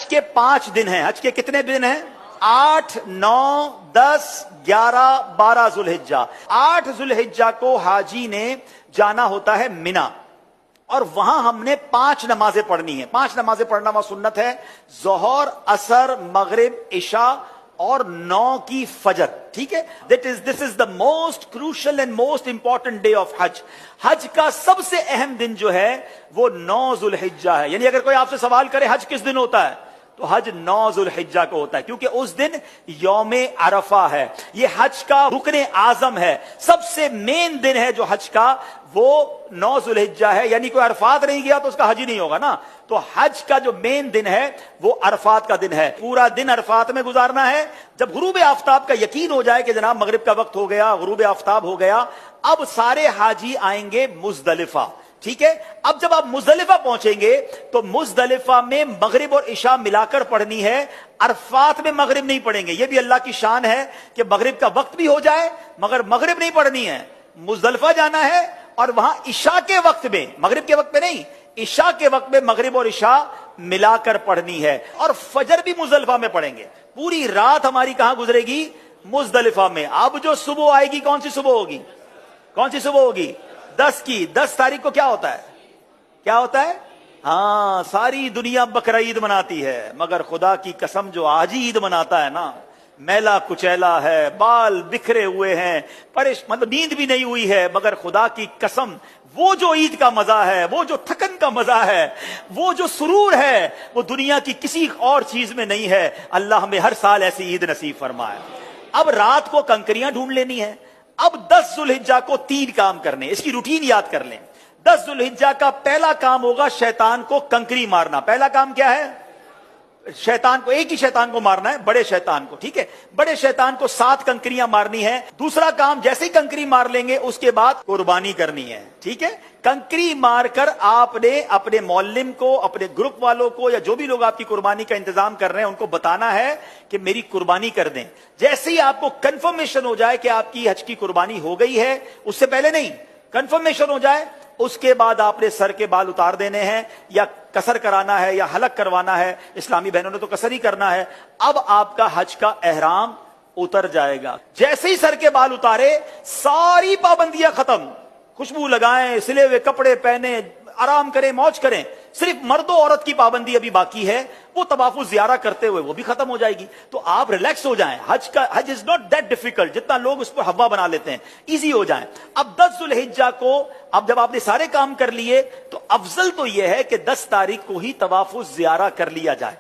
حج کے 5 دن ہیں. حج کے کتنے دن ہیں؟ 8, 9, 10, 11, 12 ذوالحجہ. 8 ذوالحجہ کو حاجی نے جانا ہوتا ہے مینا، اور وہاں ہم نے 5 نمازیں پڑھنی ہیں. 5 نمازیں پڑھنا وہاں سنت ہے: ظہر، عصر، مغرب، عشاء اور 9 کی فجر. ٹھیک ہے، this is the most crucial and most important day of Hajj. Hajj کا سب سے اہم دن جو ہے وہ 9 ذوالحجہ ہے. یعنی اگر کوئی آپ سے سوال کرے حج کس دن ہوتا ہے، تو حج 9 ذوالحجہ کو ہوتا ہے، کیونکہ اس دن یوم عرفہ ہے. یہ حج کا رکن اعظم ہے، سب سے مین دن ہے جو حج کا، وہ 9 ذوالحجہ ہے. یعنی کوئی عرفات نہیں گیا تو اس کا حج ہی نہیں ہوگا نا. تو حج کا جو مین دن ہے وہ عرفات کا دن ہے. پورا دن عرفات میں گزارنا ہے. جب غروب آفتاب کا یقین ہو جائے کہ جناب مغرب کا وقت ہو گیا، غروب آفتاب ہو گیا، اب سارے حاجی آئیں گے مزدلفہ. ٹھیک ہے، اب جب آپ مزدلفہ پہنچیں گے تو مزدلفہ میں مغرب اور عشاء ملا کر پڑھنی ہے. عرفات میں مغرب نہیں پڑھیں گے. یہ بھی اللہ کی شان ہے کہ مغرب کا وقت بھی ہو جائے مگر مغرب نہیں پڑھنی ہے. مزدلفہ جانا ہے اور وہاں عشاء کے وقت میں، مغرب کے وقت میں نہیں، عشاء کے وقت میں مغرب اور عشاء ملا کر پڑھنی ہے. اور فجر بھی مزدلفہ میں پڑھیں گے. پوری رات ہماری کہاں گزرے گی؟ مزدلفہ میں. اب جو صبح آئے گی، کون سی صبح ہوگی؟ کون سی صبح ہوگی؟ 10 کی. 10 تاریخ کو کیا ہوتا ہے؟ کیا ہوتا ہے؟ ہاں، ساری دنیا بقرعید مناتی ہے مگر خدا کی قسم جو آج ہی عید مناتا ہے نا، میلا کچیلا ہے، بال بکھرے ہوئے ہیں، مطلب نیند بھی نہیں ہوئی ہے، مگر خدا کی قسم وہ جو عید کا مزہ ہے، وہ جو تھکن کا مزہ ہے، وہ جو سرور ہے، وہ دنیا کی کسی اور چیز میں نہیں ہے. اللہ ہمیں ہر سال ایسی عید نصیب فرمائے. اب رات کو کنکریاں ڈھونڈ لینی ہے. اب 10 ذوالحجہ کو 3 کام کرنے، اس کی روٹین یاد کر لیں. 10 ذوالحجہ کا پہلا کام ہوگا شیطان کو کنکری مارنا. پہلا کام کیا ہے؟ شیطان کو، ایک ہی شیطان کو مارنا ہے، بڑے شیطان کو. ٹھیک ہے، بڑے شیطان کو 7 کنکریاں مارنی ہے. دوسرا کام، جیسے ہی کنکری مار لیں گے اس کے بعد قربانی کرنی ہے. ٹھیک ہے، کنکری مار کر آپ نے اپنے معلم کو، اپنے گروپ والوں کو، یا جو بھی لوگ آپ کی قربانی کا انتظام کر رہے ہیں ان کو بتانا ہے کہ میری قربانی کر دیں. جیسے ہی آپ کو کنفرمیشن ہو جائے کہ آپ کی حج کی قربانی ہو گئی ہے، اس سے پہلے نہیں، کنفرمیشن ہو جائے، اس کے بعد آپ نے سر کے بال اتار دینے ہیں، یا قصر کرانا ہے یا حلق کروانا ہے. اسلامی بہنوں نے تو قصر ہی کرنا ہے. اب آپ کا حج کا احرام اتر جائے گا. جیسے ہی سر کے بال اتارے، ساری پابندیاں ختم. خوشبو لگائیں، سلے ہوئے کپڑے پہنے، آرام کریں، موج کریں. صرف مرد و عورت کی پابندی ابھی باقی ہے، وہ طواف الزیارہ کرتے ہوئے وہ بھی ختم ہو جائے گی. تو آپ ریلیکس ہو جائیں. حج از ناٹ دیٹ ڈیفیکلٹ جتنا لوگ اس کو ہوا بنا لیتے ہیں. ایزی ہو جائیں. اب 10 ذوالحجہ کو، اب جب آپ نے سارے کام کر لیے تو افضل تو یہ ہے کہ 10 تاریخ کو ہی طواف الزیارہ کر لیا جائے.